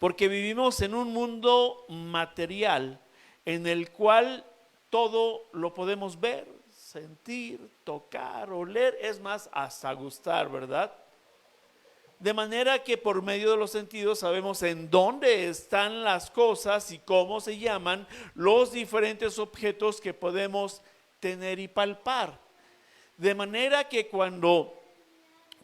porque vivimos en un mundo material en el cual todo lo podemos ver, sentir, tocar, oler, es más, hasta gustar, ¿verdad? De manera que por medio de los sentidos sabemos en dónde están las cosas y cómo se llaman los diferentes objetos que podemos tener y palpar. De manera que cuando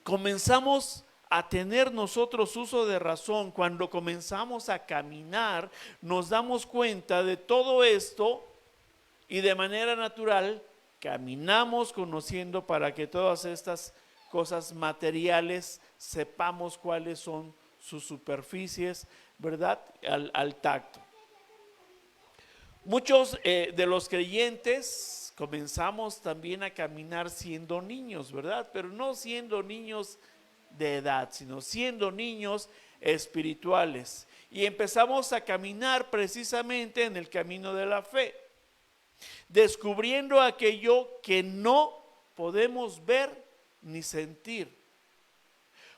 comenzamos a tener nosotros uso de razón, cuando comenzamos a caminar, nos damos cuenta de todo esto y de manera natural caminamos conociendo para que todas estas cosas materiales sepamos cuáles son sus superficies, ¿verdad? Al tacto. Muchos de los creyentes comenzamos también a caminar siendo niños, ¿verdad? Pero no siendo niños de edad, sino siendo niños espirituales. Y empezamos a caminar precisamente en el camino de la fe, descubriendo aquello que no podemos ver ni sentir,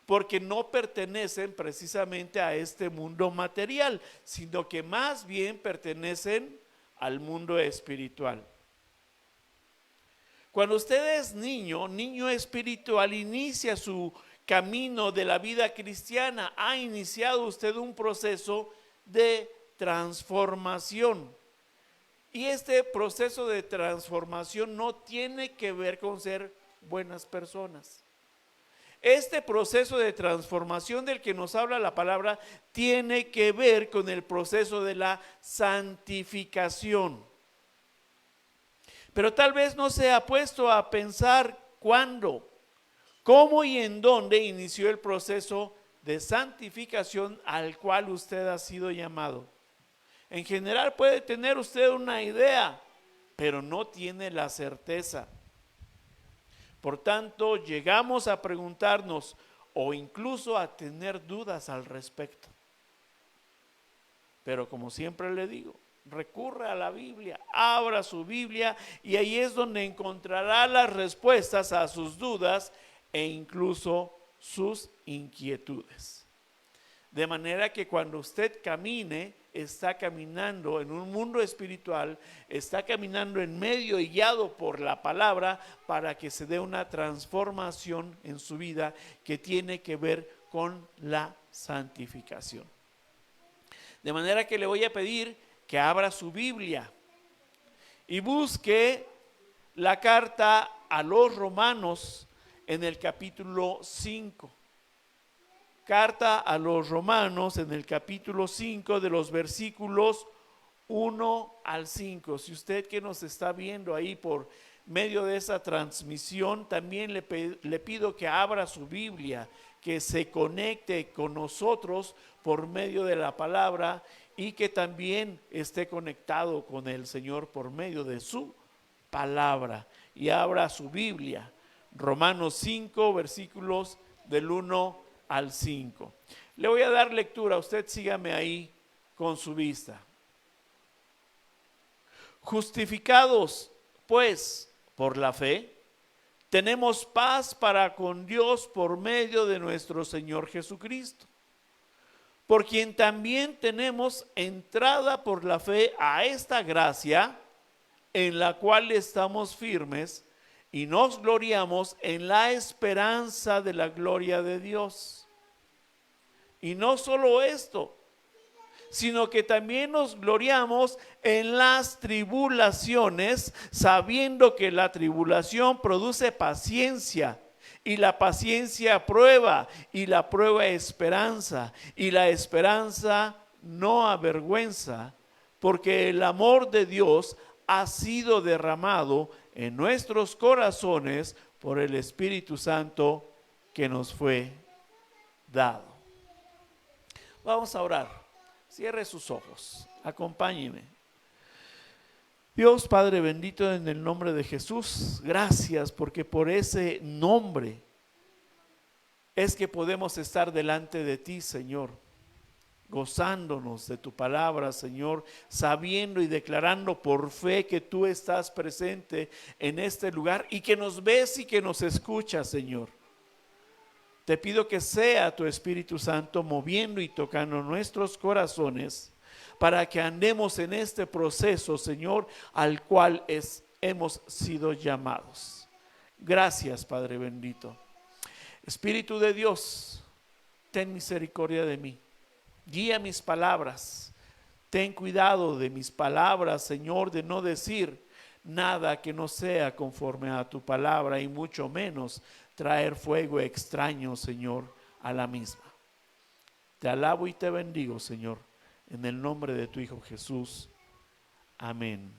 porque no pertenecen precisamente a este mundo material, sino que más bien pertenecen al mundo espiritual. Cuando usted es niño espiritual, inicia su camino de la vida cristiana, ha iniciado usted un proceso de transformación. Y este proceso de transformación no tiene que ver con ser buenas personas. Este proceso de transformación del que nos habla la palabra tiene que ver con el proceso de la santificación. Pero tal vez no se ha puesto a pensar cuándo, cómo y en dónde inició el proceso de santificación al cual usted ha sido llamado. En general puede tener usted una idea, pero no tiene la certeza. Por tanto, llegamos a preguntarnos o incluso a tener dudas al respecto. Pero como siempre le digo, recurra a la Biblia, abra su Biblia y ahí es donde encontrará las respuestas a sus dudas e incluso sus inquietudes. De manera que cuando usted camine, está caminando en un mundo espiritual, está caminando en medio y guiado por la palabra para que se dé una transformación en su vida que tiene que ver con la santificación. De manera que le voy a pedir que abra su Biblia y busque la carta a los Romanos en el capítulo 5. Carta a los Romanos en el capítulo 5 de los versículos 1 al 5. Si usted que nos está viendo ahí por medio de esa transmisión, también le pido que abra su Biblia, que se conecte con nosotros por medio de la palabra y que también esté conectado con el Señor por medio de su palabra. Y abra su Biblia, Romanos 5, versículos del 1 al 5. Le voy a dar lectura, usted sígame ahí con su vista. Justificados, pues, por la fe, tenemos paz para con Dios por medio de nuestro Señor Jesucristo, por quien también tenemos entrada por la fe a esta gracia en la cual estamos firmes y nos gloriamos en la esperanza de la gloria de Dios. Y no solo esto, sino que también nos gloriamos en las tribulaciones, sabiendo que la tribulación produce paciencia, y la paciencia prueba, y la prueba esperanza, y la esperanza no avergüenza, porque el amor de Dios ha sido derramado en nuestros corazones por el Espíritu Santo que nos fue dado. Vamos a orar. Cierre sus ojos. Acompáñeme. Dios Padre bendito, en el nombre de Jesús, gracias porque por ese nombre es que podemos estar delante de ti, Señor, gozándonos de tu palabra, Señor, sabiendo y declarando por fe que tú estás presente en este lugar y que nos ves y que nos escuchas, Señor. Te pido que sea tu Espíritu Santo moviendo y tocando nuestros corazones para que andemos en este proceso, Señor, al cual hemos sido llamados. Gracias, Padre bendito. Espíritu de Dios, ten misericordia de mí. Guía mis palabras. Ten cuidado de mis palabras, Señor, de no decir nada que no sea conforme a tu palabra y mucho menos traer fuego extraño, Señor, a la misma. Te alabo y te bendigo, Señor, en el nombre de tu Hijo Jesús. Amén.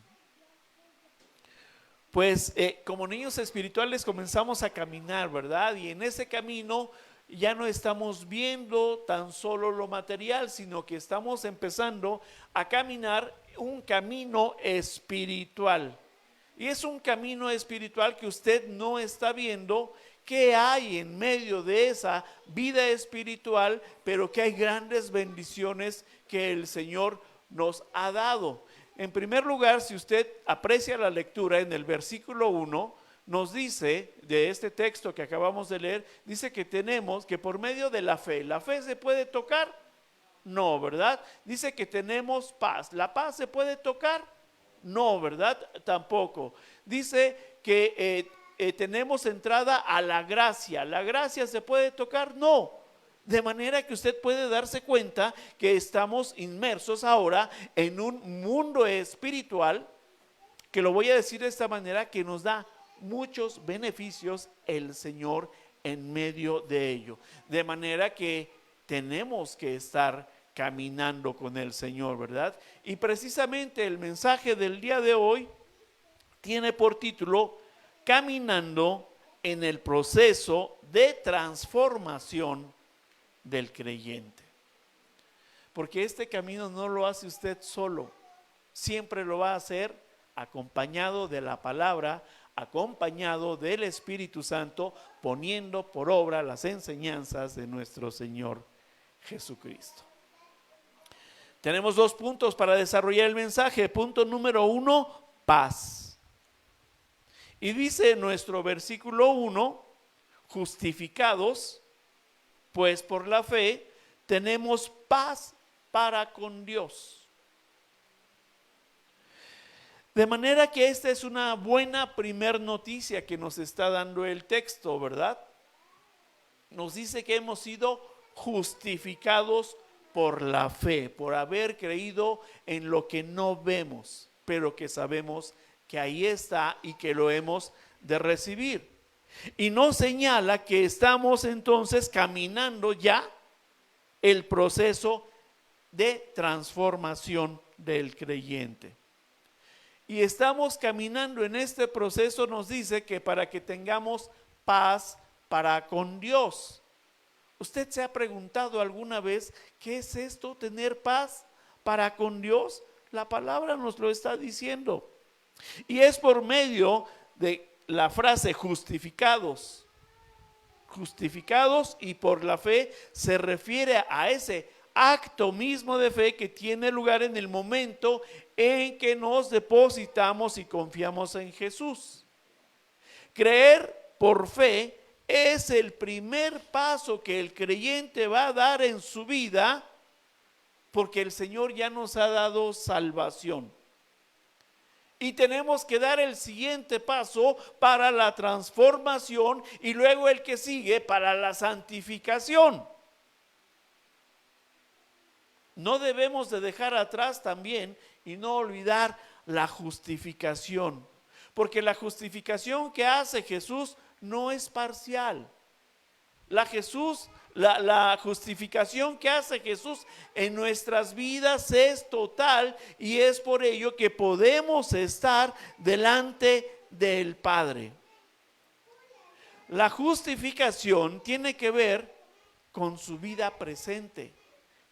Pues como niños espirituales comenzamos a caminar, ¿verdad? Y en ese camino ya no estamos viendo tan solo lo material, sino que estamos empezando a caminar un camino espiritual. Y es un camino espiritual que usted no está viendo qué hay en medio de esa vida espiritual, pero que hay grandes bendiciones que el Señor nos ha dado. En primer lugar, si usted aprecia la lectura en el versículo 1, nos dice, de este texto que acabamos de leer, dice que tenemos que por medio de la fe se puede tocar, no, ¿verdad? Dice que tenemos paz, ¿la paz se puede tocar? No, ¿verdad? Tampoco. Dice que tenemos entrada a la gracia se puede tocar? No. De manera que usted puede darse cuenta que estamos inmersos ahora en un mundo espiritual, que lo voy a decir de esta manera, que nos da muchos beneficios el Señor en medio de ello. De manera que tenemos que estar caminando con el Señor, ¿verdad? Y precisamente el mensaje del día de hoy tiene por título Caminando en el proceso de transformación del creyente. Porque este camino no lo hace usted solo, siempre lo va a hacer acompañado de la palabra, acompañado del Espíritu Santo, poniendo por obra las enseñanzas de nuestro Señor Jesucristo. Tenemos 2 puntos para desarrollar el mensaje. Punto número 1, paz. Y dice nuestro versículo 1, justificados pues por la fe tenemos paz para con Dios. De manera que esta es una buena primer noticia que nos está dando el texto, ¿verdad? Nos dice que hemos sido justificados por la fe, por haber creído en lo que no vemos, pero que sabemos que ahí está y que lo hemos de recibir. Y nos señala que estamos entonces caminando ya el proceso de transformación del creyente. Y estamos caminando en este proceso, nos dice que para que tengamos paz para con Dios. ¿Usted se ha preguntado alguna vez qué es esto, tener paz para con Dios? La palabra nos lo está diciendo. Y es por medio de la frase justificados. Justificados y por la fe se refiere a ese acto mismo de fe que tiene lugar en el momento en que nos depositamos y confiamos en Jesús. Creer por fe es el primer paso que el creyente va a dar en su vida, porque el Señor ya nos ha dado salvación. Y tenemos que dar el siguiente paso para la transformación y luego el que sigue para la santificación. No debemos de dejar atrás también y no olvidar la justificación, porque la justificación que hace Jesús no es parcial. La justificación que hace Jesús en nuestras vidas es total, y es por ello que podemos estar delante del Padre. La justificación tiene que ver con su vida presente,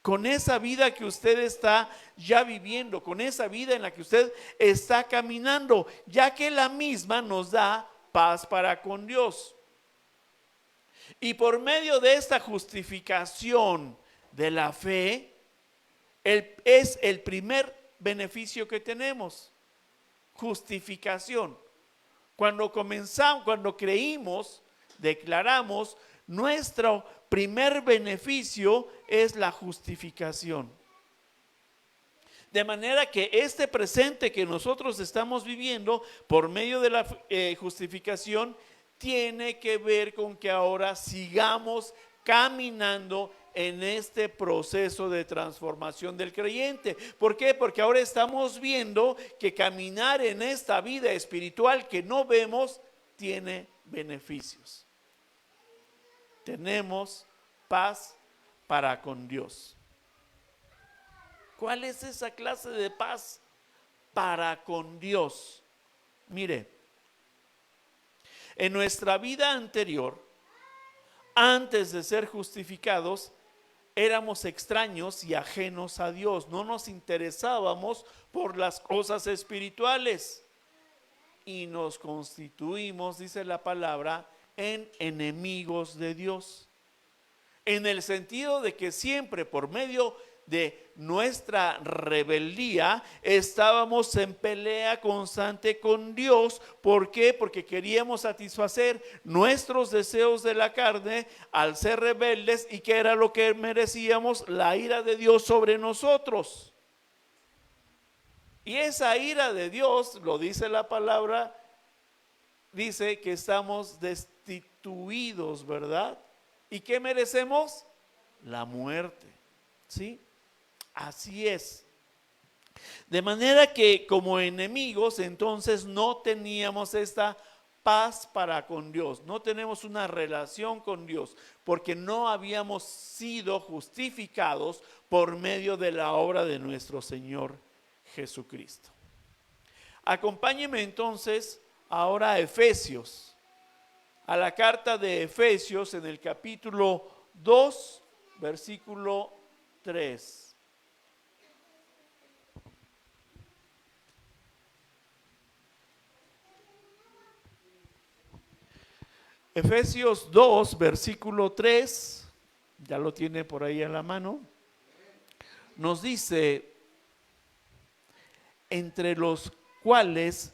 con esa vida que usted está ya viviendo, con esa vida en la que usted está caminando, ya que la misma nos da paz para con Dios. Y por medio de esta justificación de la fe, es el primer beneficio que tenemos. Justificación. Cuando comenzamos, cuando creímos, declaramos nuestro primer beneficio es la justificación. De manera que este presente que nosotros estamos viviendo por medio de la justificación tiene que ver con que ahora sigamos caminando en este proceso de transformación del creyente. ¿Por qué? Porque ahora estamos viendo que caminar en esta vida espiritual que no vemos tiene beneficios. Tenemos paz para con Dios. ¿Cuál es esa clase de paz para con Dios? Mire, en nuestra vida anterior, antes de ser justificados, éramos extraños y ajenos a Dios. No nos interesábamos por las cosas espirituales y nos constituimos, dice la palabra, en enemigos de Dios. En el sentido de que siempre por medio de nuestra rebeldía estábamos en pelea constante con Dios. ¿Por qué? Porque queríamos satisfacer nuestros deseos de la carne al ser rebeldes. ¿Y qué era lo que merecíamos? La ira de Dios sobre nosotros. Y esa ira de Dios, lo dice la palabra, dice que estamos destituidos, ¿verdad? ¿Y qué merecemos? La muerte, ¿sí? Así es. De manera que como enemigos entonces no teníamos esta paz para con Dios, no tenemos una relación con Dios, porque no habíamos sido justificados por medio de la obra de nuestro Señor Jesucristo. Acompáñeme entonces ahora a Efesios, a la carta de Efesios en el capítulo 2, versículo 3. Efesios 2, versículo 3, ya lo tiene por ahí a la mano, nos dice: entre los cuales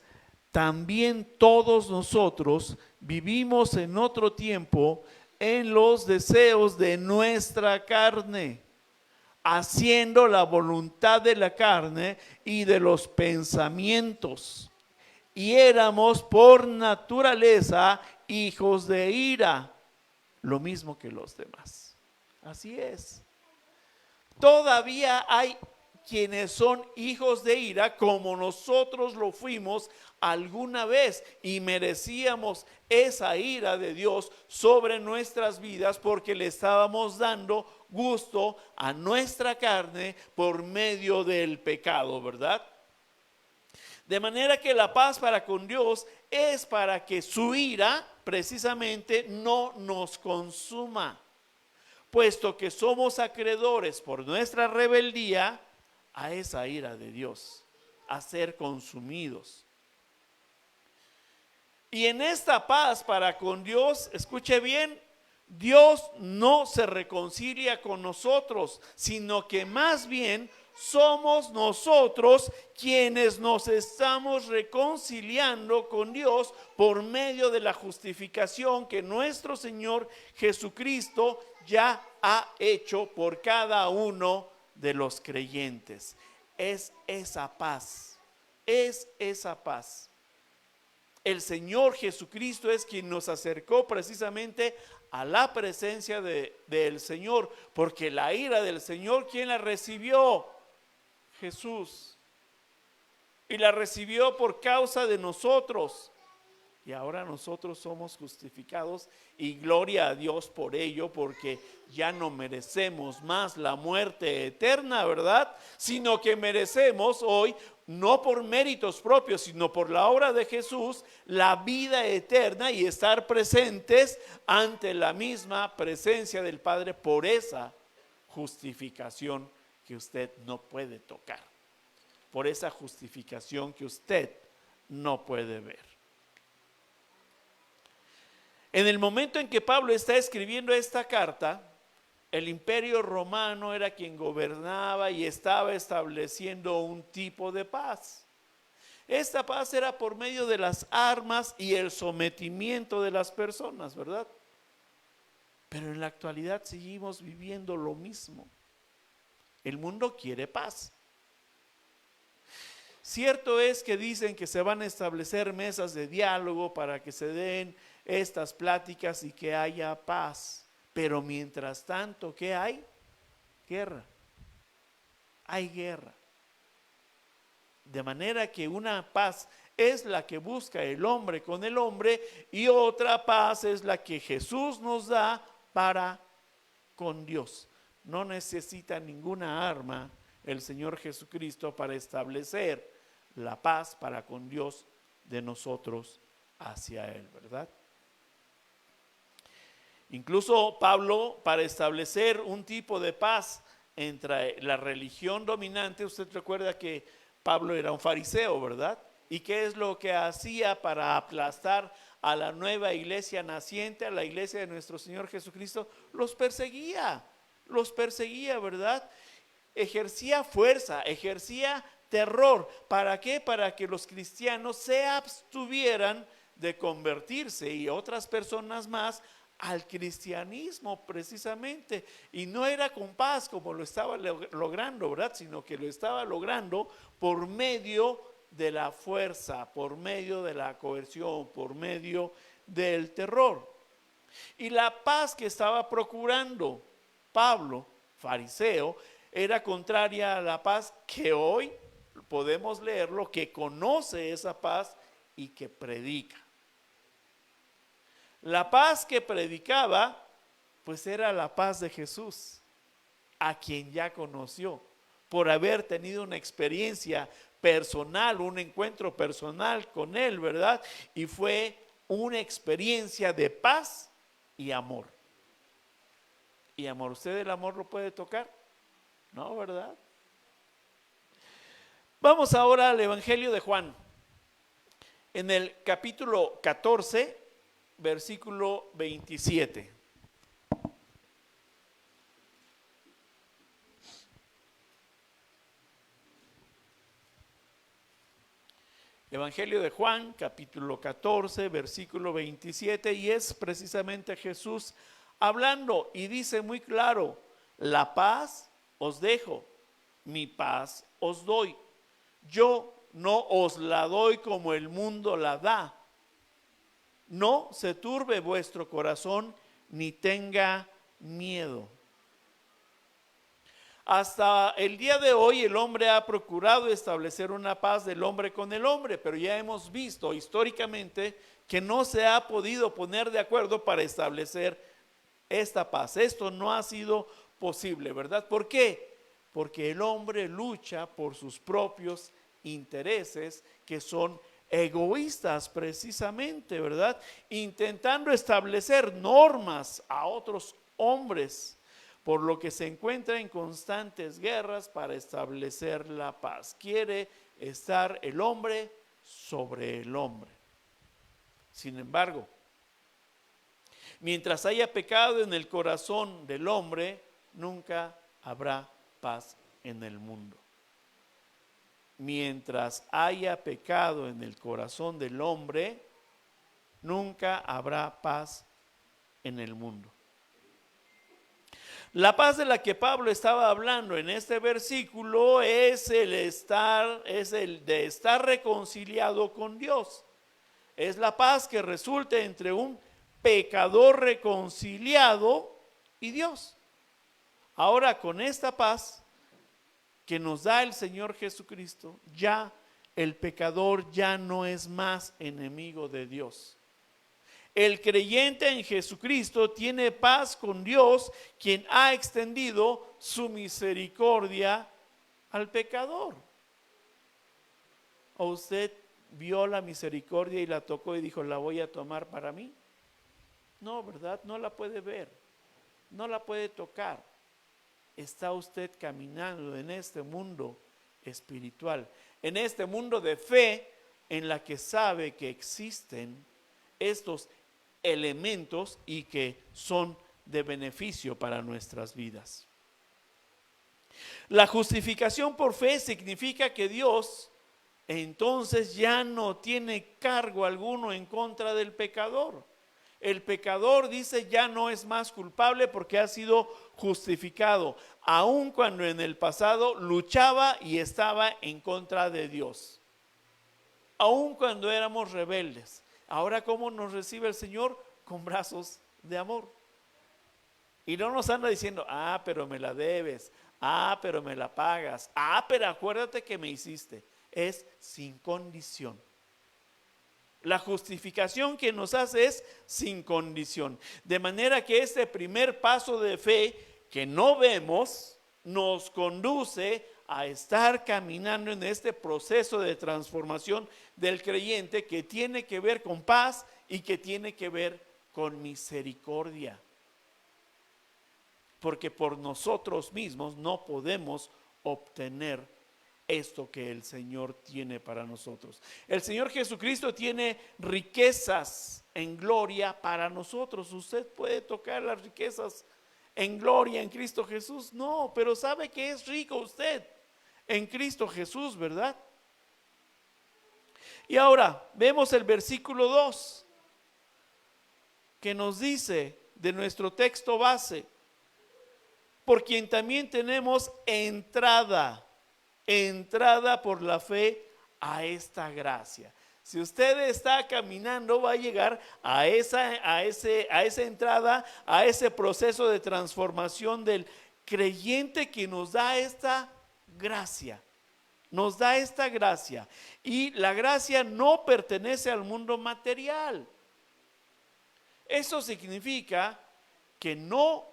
también todos nosotros vivimos en otro tiempo en los deseos de nuestra carne, haciendo la voluntad de la carne y de los pensamientos. Y éramos por naturaleza hijos de ira, lo mismo que los demás. Así es. Todavía hay quienes son hijos de ira, como nosotros lo fuimos alguna vez, y merecíamos esa ira de Dios sobre nuestras vidas porque le estábamos dando gusto a nuestra carne por medio del pecado, ¿verdad? De manera que la paz para con Dios es para que su ira precisamente no nos consuma, puesto que somos acreedores por nuestra rebeldía a esa ira de Dios, a ser consumidos. Y en esta paz para con Dios, escuche bien, Dios no se reconcilia con nosotros, sino que más bien somos nosotros quienes nos estamos reconciliando con Dios por medio de la justificación que nuestro Señor Jesucristo ya ha hecho por cada uno de los creyentes. Es esa paz, es esa paz. El Señor Jesucristo es quien nos acercó precisamente a la presencia del Señor, porque la ira del Señor, ¿quién la recibió? Jesús. Y la recibió por causa de nosotros. Y ahora nosotros somos justificados, y gloria a Dios por ello, porque ya no merecemos más la muerte eterna, ¿verdad? Sino que merecemos hoy, no por méritos propios, sino por la obra de Jesús, la vida eterna y estar presentes ante la misma presencia del Padre por esa justificación que usted no puede tocar, por esa justificación que usted no puede ver. En el momento en que Pablo está escribiendo esta carta, el imperio romano era quien gobernaba y estaba estableciendo un tipo de paz. Esta paz era por medio de las armas y el sometimiento de las personas, ¿verdad? Pero en la actualidad seguimos viviendo lo mismo. El mundo quiere paz. Cierto es que dicen que se van a establecer mesas de diálogo para que se den estas pláticas y que haya paz. Pero mientras tanto, ¿qué hay? Guerra. Hay guerra. De manera que una paz es la que busca el hombre con el hombre y otra paz es la que Jesús nos da para con Dios. No necesita ninguna arma el Señor Jesucristo para establecer la paz para con Dios de nosotros hacia Él, ¿verdad? Incluso Pablo, para establecer un tipo de paz entre la religión dominante, usted recuerda que Pablo era un fariseo, ¿verdad? ¿Y qué es lo que hacía para aplastar a la nueva iglesia naciente, a la iglesia de nuestro Señor Jesucristo? Los perseguía, ¿verdad? Ejercía fuerza, ejercía terror. ¿Para qué? Para que los cristianos se abstuvieran de convertirse y otras personas más al cristianismo precisamente. Y no era con paz como lo estaba logrando, ¿verdad? Sino que lo estaba logrando por medio de la fuerza, por medio de la coerción, por medio del terror. Y la paz que estaba procurando Pablo, fariseo, era contraria a la paz que hoy podemos leerlo, que conoce esa paz y que predica. La paz que predicaba, pues era la paz de Jesús, a quien ya conoció, por haber tenido una experiencia personal, un encuentro personal con Él, ¿verdad? Y fue una experiencia de paz y amor. Y amor, ¿usted el amor lo puede tocar? No, ¿verdad? Vamos ahora al Evangelio de Juan. En el capítulo 14, versículo 27. Evangelio de Juan, capítulo 14, versículo 27, y es precisamente Jesús hablando y dice muy claro: la paz os dejo, mi paz os doy. Yo no os la doy como el mundo la da. No se turbe vuestro corazón ni tenga miedo. Hasta el día de hoy el hombre ha procurado establecer una paz del hombre con el hombre, pero ya hemos visto históricamente que no se ha podido poner de acuerdo para establecer esta paz. Esto no ha sido posible, ¿verdad? ¿Por qué? Porque el hombre lucha por sus propios intereses, que son egoístas precisamente, ¿verdad? Intentando establecer normas a otros hombres, por lo que se encuentra en constantes guerras para establecer la paz. Quiere estar el hombre sobre el hombre. Sin embargo, mientras haya pecado en el corazón del hombre, nunca habrá paz en el mundo. Mientras haya pecado en el corazón del hombre, nunca habrá paz en el mundo. La paz de la que Pablo estaba hablando en este versículo es el de estar reconciliado con Dios. Es la paz que resulta entre un pecador reconciliado y Dios. Ahora, con esta paz que nos da el Señor Jesucristo, ya el pecador ya no es más enemigo de Dios. El creyente en Jesucristo tiene paz con Dios, quien ha extendido su misericordia al pecador. ¿O usted vio la misericordia y la tocó y dijo, la voy a tomar para mí? No, ¿verdad? No la puede ver, no la puede tocar. Está usted caminando en este mundo espiritual, en este mundo de fe, en la que sabe que existen estos elementos y que son de beneficio para nuestras vidas. La justificación por fe significa que Dios entonces ya no tiene cargo alguno en contra del pecador. El pecador, dice, ya no es más culpable porque ha sido justificado, aun cuando en el pasado luchaba y estaba en contra de Dios, aun cuando éramos rebeldes. Ahora, ¿cómo nos recibe el Señor? Con brazos de amor. Y no nos anda diciendo, pero me la debes, pero me la pagas, pero acuérdate que me hiciste. Es sin condición. La justificación que nos hace es sin condición. De manera que este primer paso de fe que no vemos nos conduce a estar caminando en este proceso de transformación del creyente, que tiene que ver con paz y que tiene que ver con misericordia. Porque por nosotros mismos no podemos obtener esto que el Señor tiene para nosotros. El Señor Jesucristo tiene riquezas en gloria para nosotros. ¿Usted puede tocar las riquezas en gloria en Cristo Jesús? No, pero sabe que es rico usted en Cristo Jesús, ¿verdad? Y ahora vemos el versículo 2 que nos dice de nuestro texto base: por quien también tenemos entrada por la fe a esta gracia. Si usted está caminando, va a llegar a esa entrada, a ese proceso de transformación del creyente que nos da esta gracia. Nos da esta gracia. Y la gracia no pertenece al mundo material. Eso significa que no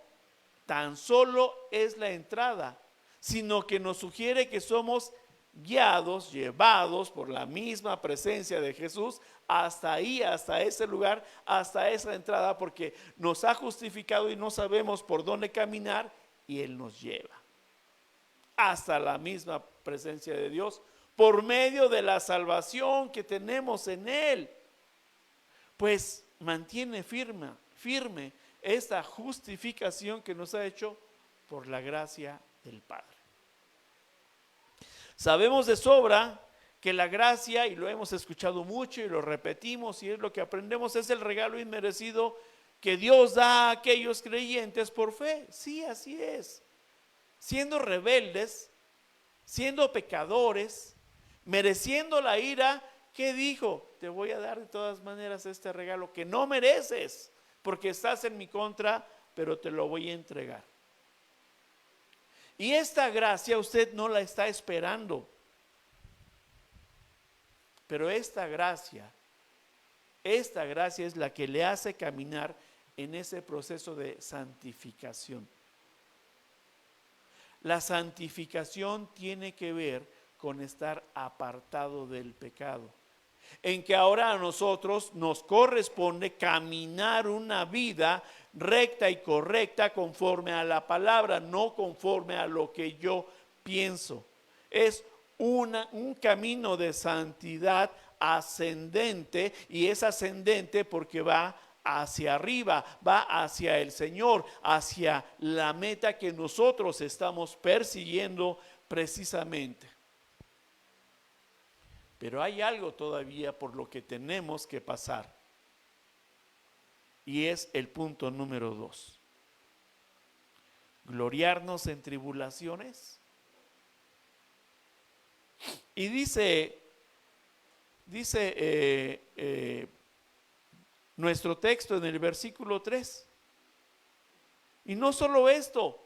tan solo es la entrada, sino que nos sugiere que somos guiados, llevados por la misma presencia de Jesús hasta ahí, hasta ese lugar, hasta esa entrada, porque nos ha justificado y no sabemos por dónde caminar, y Él nos lleva hasta la misma presencia de Dios por medio de la salvación que tenemos en Él. Pues mantiene firme esta justificación que nos ha hecho por la gracia del Padre. Sabemos de sobra que la gracia, y lo hemos escuchado mucho y lo repetimos y es lo que aprendemos, es el regalo inmerecido que Dios da a aquellos creyentes por fe. Sí, así es. Siendo rebeldes, siendo pecadores, mereciendo la ira, ¿qué dijo? Te voy a dar de todas maneras este regalo que no mereces, porque estás en mi contra, pero te lo voy a entregar. Y esta gracia usted no la está esperando, pero esta gracia es la que le hace caminar en ese proceso de santificación. La santificación tiene que ver con estar apartado del pecado, en que ahora a nosotros nos corresponde caminar una vida recta y correcta conforme a la palabra, no conforme a lo que yo pienso. Es un camino de santidad ascendente, y es ascendente porque va hacia arriba, va hacia el Señor, hacia la meta que nosotros estamos persiguiendo precisamente. Pero hay algo todavía por lo que tenemos que pasar, y es el punto número 2. Gloriarnos en tribulaciones. Y dice nuestro texto en el versículo 3. Y no solo esto,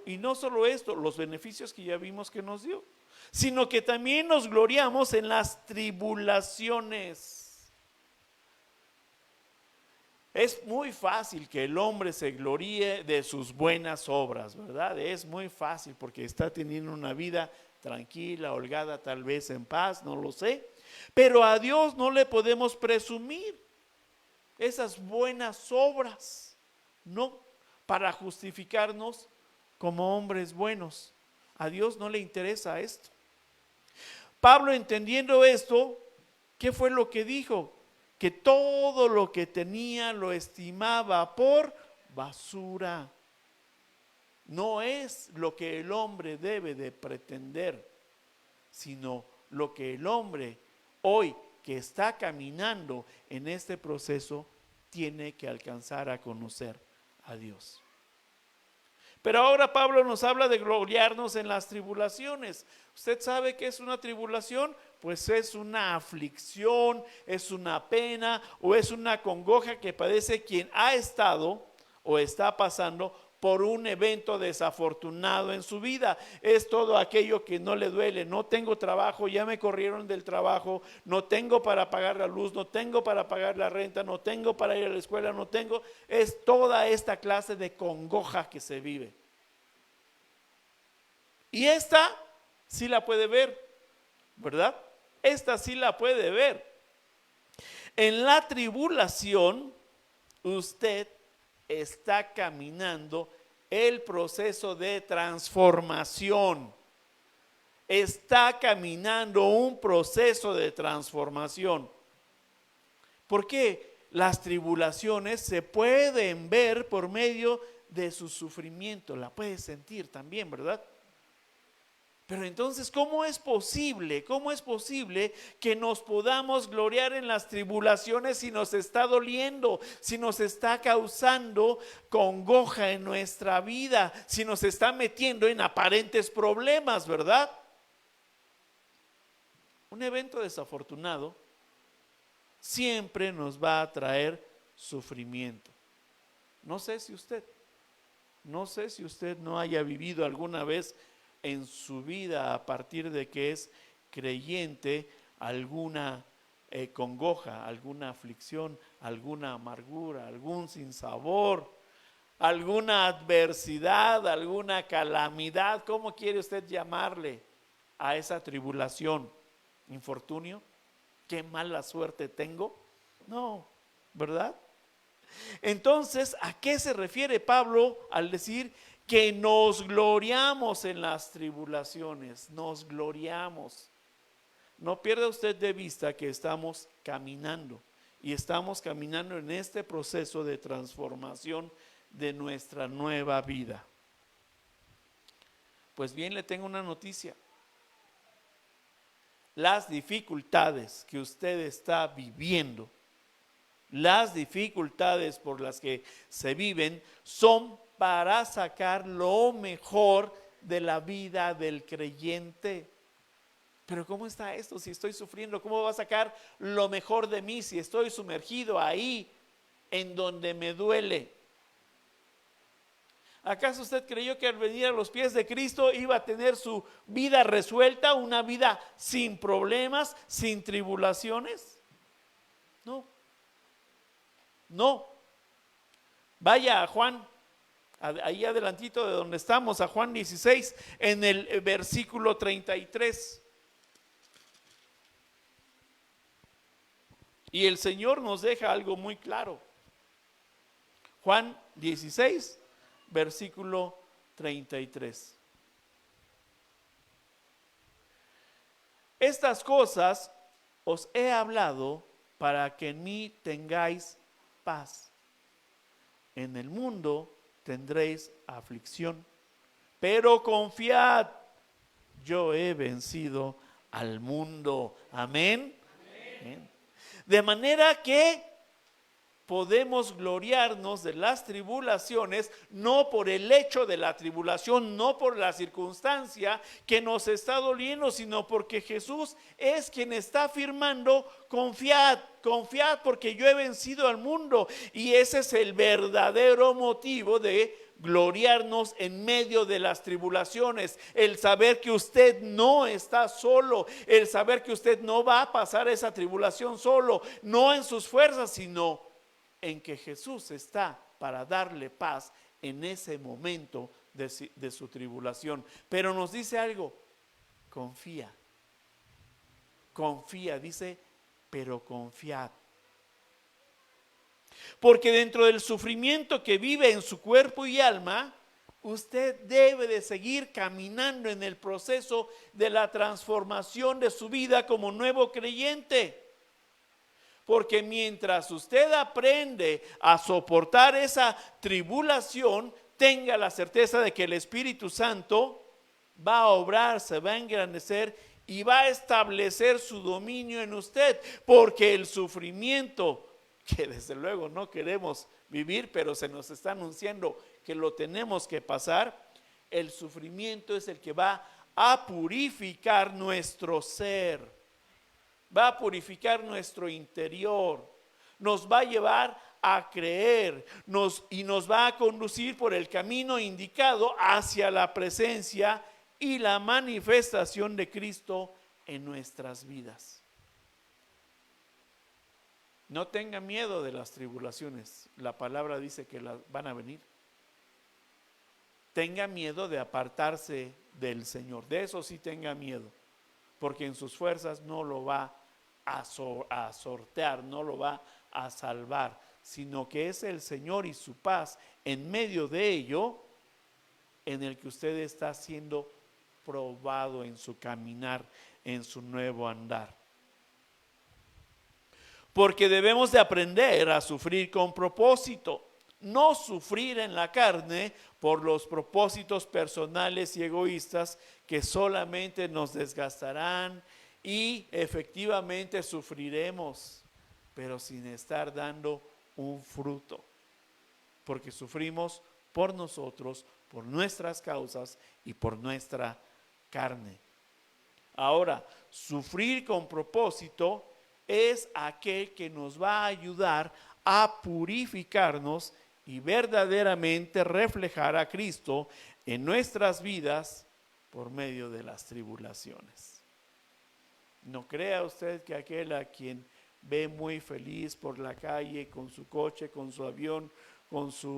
los beneficios que ya vimos que nos dio, sino que también nos gloriamos en las tribulaciones. Es muy fácil que el hombre se gloríe de sus buenas obras, ¿verdad? Es muy fácil porque está teniendo una vida tranquila, holgada, tal vez en paz, no lo sé. Pero a Dios no le podemos presumir esas buenas obras, no, para justificarnos como hombres buenos. A Dios no le interesa esto. Pablo, entendiendo esto, ¿qué fue lo que dijo? Que todo lo que tenía lo estimaba por basura. No es lo que el hombre debe de pretender, sino lo que el hombre hoy que está caminando en este proceso tiene que alcanzar a conocer a Dios. Pero ahora Pablo nos habla de gloriarnos en las tribulaciones. ¿Usted sabe qué es una tribulación? Pues es una aflicción, es una pena o es una congoja que padece quien ha estado o está pasando por un evento desafortunado en su vida. Es todo aquello que no le duele. No tengo trabajo, ya me corrieron del trabajo, no tengo para pagar la luz, no tengo para pagar la renta, no tengo para ir a la escuela, no tengo. Es toda esta clase de congoja que se vive. Y esta sí la puede ver, ¿verdad? Esta sí la puede ver. En la tribulación, usted está caminando el proceso de transformación. Está caminando un proceso de transformación. ¿Por qué? Las tribulaciones se pueden ver por medio de su sufrimiento. La puedes sentir también, ¿verdad? Pero entonces, ¿cómo es posible? ¿Cómo es posible que nos podamos gloriar en las tribulaciones si nos está doliendo, si nos está causando congoja en nuestra vida, si nos está metiendo en aparentes problemas, ¿verdad? Un evento desafortunado siempre nos va a traer sufrimiento. No sé si usted no haya vivido alguna vez en su vida a partir de que es creyente alguna congoja, alguna aflicción, alguna amargura, algún sinsabor, alguna adversidad, alguna calamidad. ¿Cómo quiere usted llamarle a esa tribulación? ¿Infortunio? ¿Qué mala suerte tengo? No, ¿verdad? Entonces, ¿a qué se refiere Pablo al decir que nos gloriamos en las tribulaciones? Nos gloriamos. No pierda usted de vista que estamos caminando y estamos caminando en este proceso de transformación de nuestra nueva vida. Pues bien, le tengo una noticia. Las dificultades que usted está viviendo, las dificultades por las que se viven, son para sacar lo mejor de la vida del creyente. Pero ¿cómo está esto? Si estoy sufriendo, ¿cómo va a sacar lo mejor de mí si estoy sumergido ahí en donde me duele? ¿Acaso usted creyó que al venir a los pies de Cristo iba a tener su vida resuelta, una vida sin problemas, sin tribulaciones? No. No. Vaya a Juan, ahí adelantito de donde estamos, a Juan 16, en el versículo 33. Y el Señor nos deja algo muy claro. Juan 16, versículo 33. Estas cosas os he hablado para que en mí tengáis paz. En el mundo tendréis aflicción, pero confiad, yo he vencido al mundo. Amén. Amén. De manera que podemos gloriarnos de las tribulaciones, no por el hecho de la tribulación, no por la circunstancia que nos está doliendo, sino porque Jesús es quien está afirmando: confiad, confiad porque yo he vencido al mundo. Y ese es el verdadero motivo de gloriarnos en medio de las tribulaciones, el saber que usted no está solo, el saber que usted no va a pasar esa tribulación solo, no en sus fuerzas, sino en que Jesús está para darle paz en ese momento de su tribulación. Pero nos dice algo: confía, confía, dice, pero confiad. Porque dentro del sufrimiento que vive en su cuerpo y alma, usted debe de seguir caminando en el proceso de la transformación de su vida como nuevo creyente. Porque mientras usted aprende a soportar esa tribulación, tenga la certeza de que el Espíritu Santo va a obrar, se va a engrandecer y va a establecer su dominio en usted. Porque el sufrimiento que desde luego no queremos vivir, pero se nos está anunciando que lo tenemos que pasar, el sufrimiento es el que va a purificar nuestro ser, va a purificar nuestro interior, nos va a llevar a creer y nos va a conducir por el camino indicado hacia la presencia y la manifestación de Cristo en nuestras vidas. No tenga miedo de las tribulaciones, la palabra dice que las van a venir. Tenga miedo de apartarse del Señor, de eso sí tenga miedo, porque en sus fuerzas no lo va a sortear, no lo va a salvar, sino que es el Señor y su paz en medio de ello en el que usted está siendo probado en su caminar, en su nuevo andar. Porque debemos de aprender a sufrir con propósito, no sufrir en la carne por los propósitos personales y egoístas que solamente nos desgastarán y efectivamente sufriremos, pero sin estar dando un fruto, porque sufrimos por nosotros, por nuestras causas y por nuestra carne. Ahora, sufrir con propósito es aquel que nos va a ayudar a purificarnos y verdaderamente reflejar a Cristo en nuestras vidas por medio de las tribulaciones. No crea usted que aquel a quien ve muy feliz por la calle, con su coche, con su avión, con su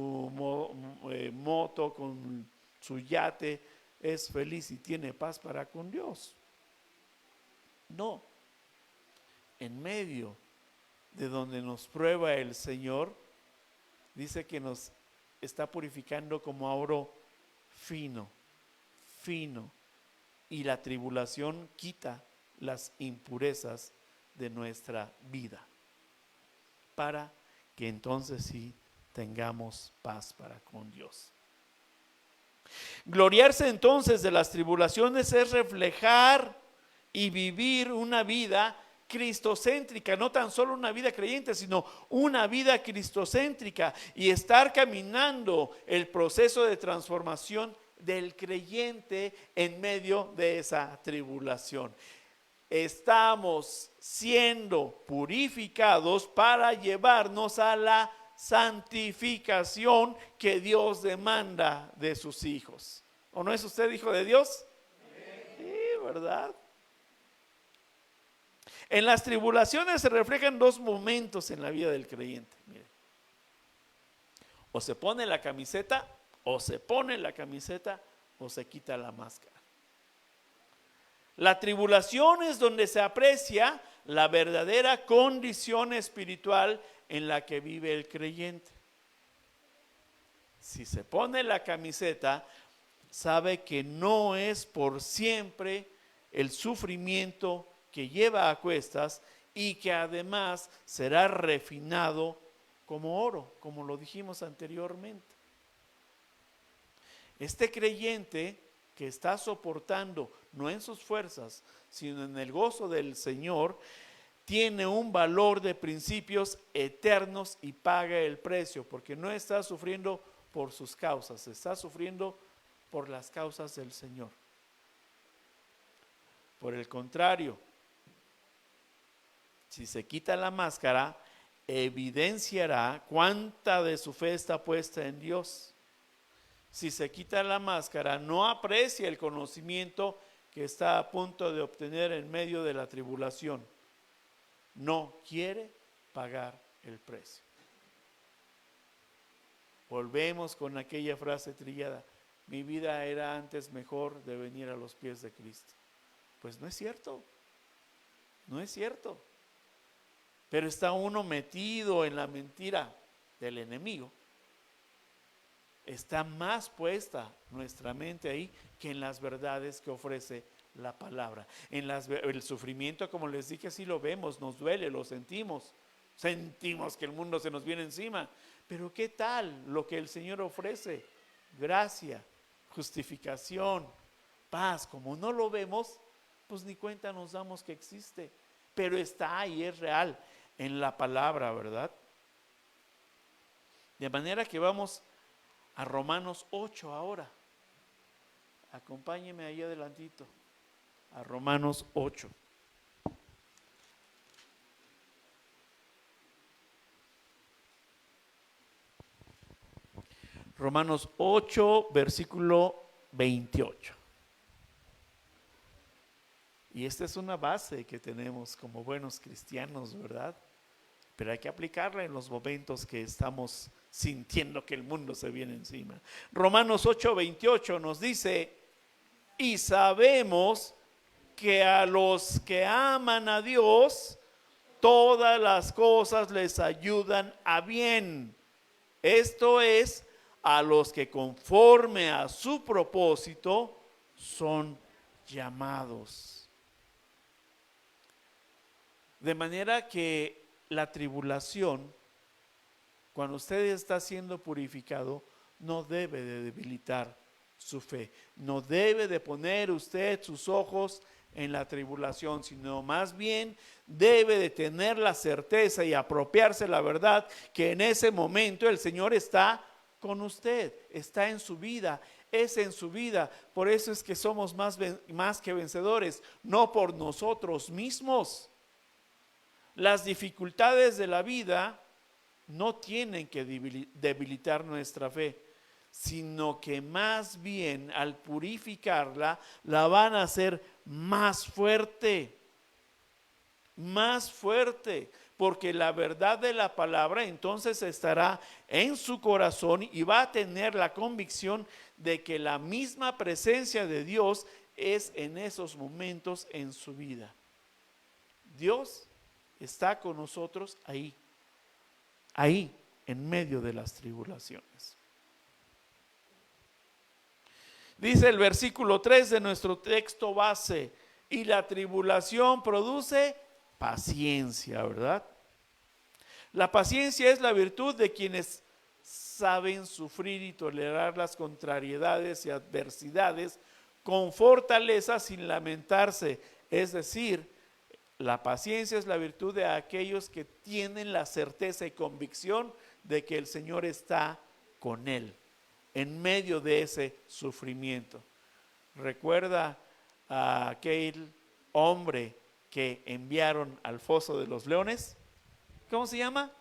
moto, con su yate, es feliz y tiene paz para con Dios. No. En medio de donde nos prueba el Señor, dice que nos está purificando como a oro fino, y la tribulación quita las impurezas de nuestra vida, para que entonces sí tengamos paz para con Dios. Gloriarse entonces de las tribulaciones es reflejar y vivir una vida cristocéntrica, no tan solo una vida creyente, sino una vida cristocéntrica, y estar caminando el proceso de transformación del creyente en medio de esa tribulación. Estamos siendo purificados para llevarnos a la santificación que Dios demanda de sus hijos. ¿O no es usted hijo de Dios? Sí, ¿verdad? En las tribulaciones se reflejan dos momentos en la vida del creyente. Mire, o se pone la camiseta, o se pone la camiseta, o se quita la máscara. La tribulación es donde se aprecia la verdadera condición espiritual en la que vive el creyente. Si se pone la camiseta, sabe que no es por siempre el sufrimiento que lleva a cuestas y que además será refinado como oro, como lo dijimos anteriormente. Este creyente que está soportando, no en sus fuerzas, sino en el gozo del Señor, tiene un valor de principios eternos y paga el precio, porque no está sufriendo por sus causas, está sufriendo por las causas del Señor. Por el contrario, si se quita la máscara, evidenciará cuánta de su fe está puesta en Dios. Si se quita la máscara, no aprecia el conocimiento que está a punto de obtener en medio de la tribulación. No quiere pagar el precio. Volvemos con aquella frase trillada: mi vida era antes mejor de venir a los pies de Cristo. Pues no es cierto, no es cierto. Pero está uno metido en la mentira del enemigo. Está más puesta nuestra mente ahí que en las verdades que ofrece la palabra. El sufrimiento, como les dije, así lo vemos, nos duele, lo sentimos. Sentimos que el mundo se nos viene encima. Pero ¿qué tal lo que el Señor ofrece? Gracia, justificación, paz. Como no lo vemos, pues ni cuenta nos damos que existe. Pero está ahí, es real en la palabra, ¿verdad? De manera que vamos a Romanos 8 ahora. Acompáñeme ahí adelantito, a Romanos 8. Romanos 8, versículo 28. Y esta es una base que tenemos como buenos cristianos, ¿verdad? Pero hay que aplicarla en los momentos que estamos sintiendo que el mundo se viene encima. Romanos 8, 28 nos dice: y sabemos que a los que aman a Dios, todas las cosas les ayudan a bien. Esto es, a los que conforme a su propósito son llamados. De manera que la tribulación, cuando usted está siendo purificado, no debe de debilitar su fe. No debe de poner usted sus ojos en la tribulación, sino más bien debe de tener la certeza y apropiarse la verdad que en ese momento el Señor está con usted, está en su vida, es en su vida. Por eso es que somos más que vencedores, no por nosotros mismos. Las dificultades de la vida no tienen que debilitar nuestra fe, sino que más bien al purificarla, la van a hacer más fuerte, porque la verdad de la palabra entonces estará en su corazón y va a tener la convicción de que la misma presencia de Dios es en esos momentos en su vida. Dios está con nosotros ahí, en medio de las tribulaciones. Dice el versículo 3 de nuestro texto base: y la tribulación produce paciencia, ¿verdad? La paciencia es la virtud de quienes saben sufrir y tolerar las contrariedades y adversidades con fortaleza sin lamentarse. Es decir, la paciencia es la virtud de aquellos que tienen la certeza y convicción de que el Señor está con él en medio de ese sufrimiento. Recuerda a aquel hombre que enviaron al foso de los leones. ¿Cómo se llama?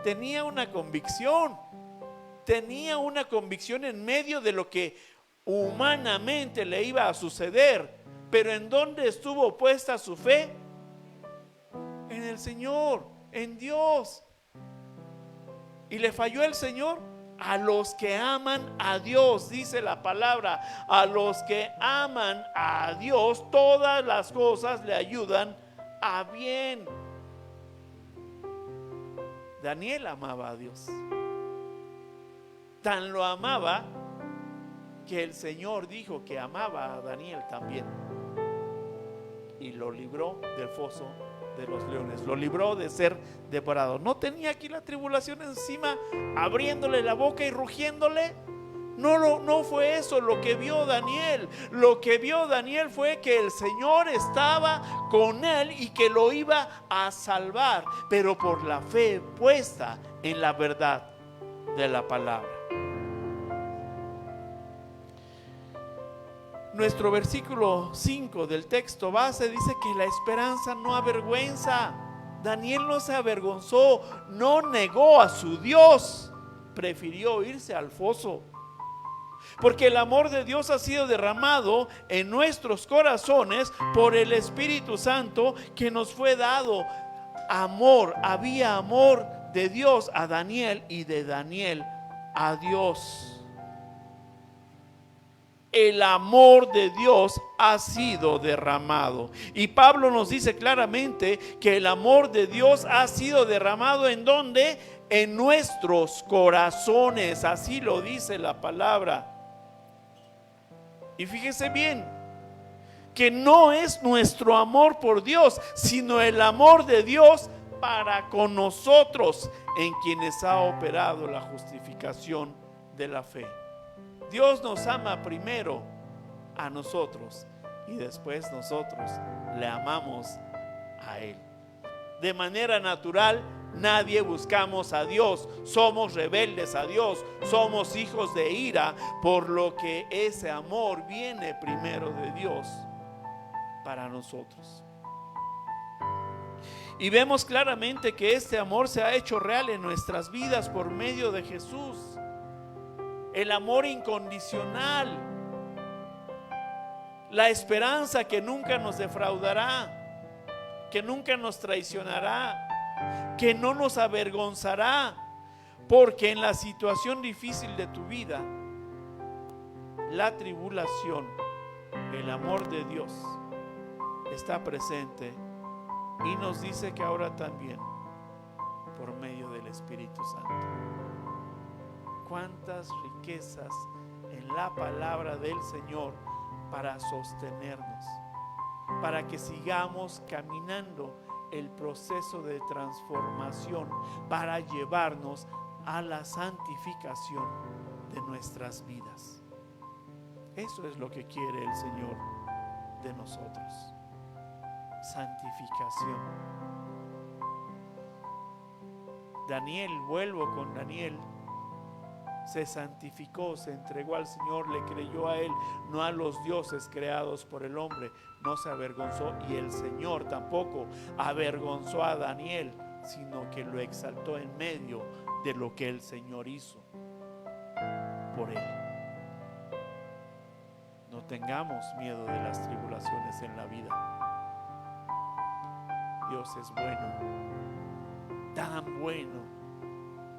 Tenía una convicción en medio de lo que humanamente le iba a suceder. Pero ¿en dónde estuvo puesta su fe? En el Señor, en Dios. ¿Y le falló el Señor? A los que aman a Dios, dice la palabra, a los que aman a Dios, todas las cosas le ayudan a bien. Daniel amaba a Dios. Tan lo amaba que el Señor dijo que amaba a Daniel también. Y lo libró del foso de los leones, lo libró de ser devorado. No tenía aquí la tribulación encima, abriéndole la boca y rugiéndole. No fue eso lo que vio Daniel. Lo que vio Daniel fue que el Señor estaba con él y que lo iba a salvar, pero por la fe puesta en la verdad de la palabra. Nuestro versículo 5 del texto base dice que la esperanza no avergüenza. Daniel no se avergonzó, no negó a su Dios, prefirió irse al foso. Porque el amor de Dios ha sido derramado en nuestros corazones por el Espíritu Santo que nos fue dado. Había amor de Dios a Daniel y de Daniel a Dios. El amor de Dios ha sido derramado. Y Pablo nos dice claramente que el amor de Dios ha sido derramado ¿en dónde? En nuestros corazones. Así lo dice la palabra. Y fíjese bien, que no es nuestro amor por Dios, sino el amor de Dios para con nosotros, en quienes ha operado la justificación de la fe. Dios nos ama primero a nosotros y después nosotros le amamos a Él. De manera natural nadie buscamos a Dios, somos rebeldes a Dios, somos hijos de ira, por lo que ese amor viene primero de Dios para nosotros. Y vemos claramente que este amor se ha hecho real en nuestras vidas por medio de Jesús. El amor incondicional, la esperanza que nunca nos defraudará, que nunca nos traicionará, que no nos avergonzará, porque en la situación difícil de tu vida, la tribulación, el amor de Dios está presente. Y nos dice que ahora también por medio del Espíritu Santo. Cuántas riquezas en la palabra del Señor para sostenernos, para que sigamos caminando el proceso de transformación, para llevarnos a la santificación de nuestras vidas. Eso es lo que quiere el Señor de nosotros. Santificación. Daniel, vuelvo con Daniel, se santificó, se entregó al Señor, le creyó a Él, no a los dioses creados por el hombre, no se avergonzó, y el Señor tampoco avergonzó a Daniel, sino que lo exaltó en medio de lo que el Señor hizo por él. No tengamos miedo de las tribulaciones en la vida. Dios es bueno, tan bueno,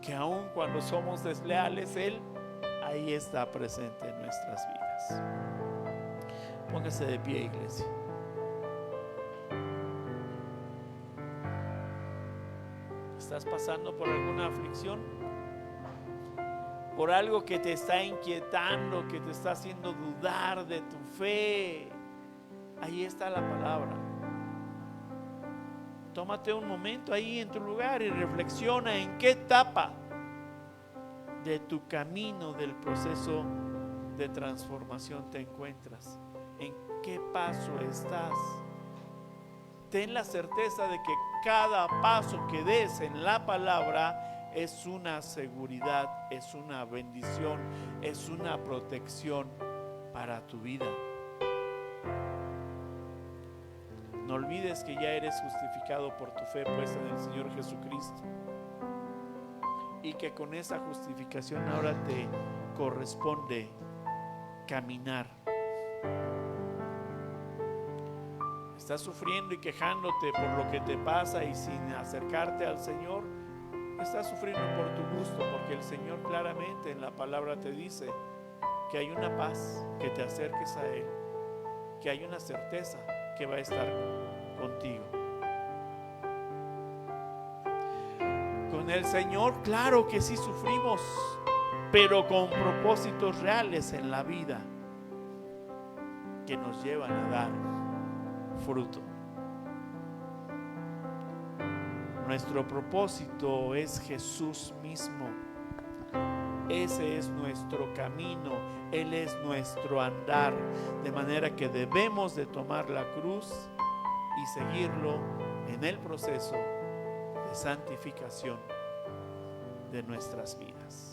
que aun cuando somos desleales, Él ahí está presente en nuestras vidas. Póngase de pie, iglesia. ¿Estás pasando por alguna aflicción? ¿Por algo que te está inquietando, que te está haciendo dudar de tu fe? Ahí está la palabra. Tómate un momento ahí en tu lugar y reflexiona en qué etapa de tu camino del proceso de transformación te encuentras. ¿En qué paso estás? Ten la certeza de que cada paso que des en la palabra es una seguridad, es una bendición, es una protección para tu vida. No olvides que ya eres justificado por tu fe puesta en el Señor Jesucristo, y que con esa justificación ahora te corresponde caminar. Estás sufriendo y quejándote por lo que te pasa y sin acercarte al Señor, estás sufriendo por tu gusto, porque el Señor claramente en la palabra te dice que hay una paz, que te acerques a Él, que hay una certeza que va a estar contigo. Con el Señor, claro que sí sufrimos, pero con propósitos reales en la vida que nos llevan a dar fruto. Nuestro propósito es Jesús mismo. Ese es nuestro camino, Él es nuestro andar, de manera que debemos de tomar la cruz y seguirlo en el proceso de santificación de nuestras vidas.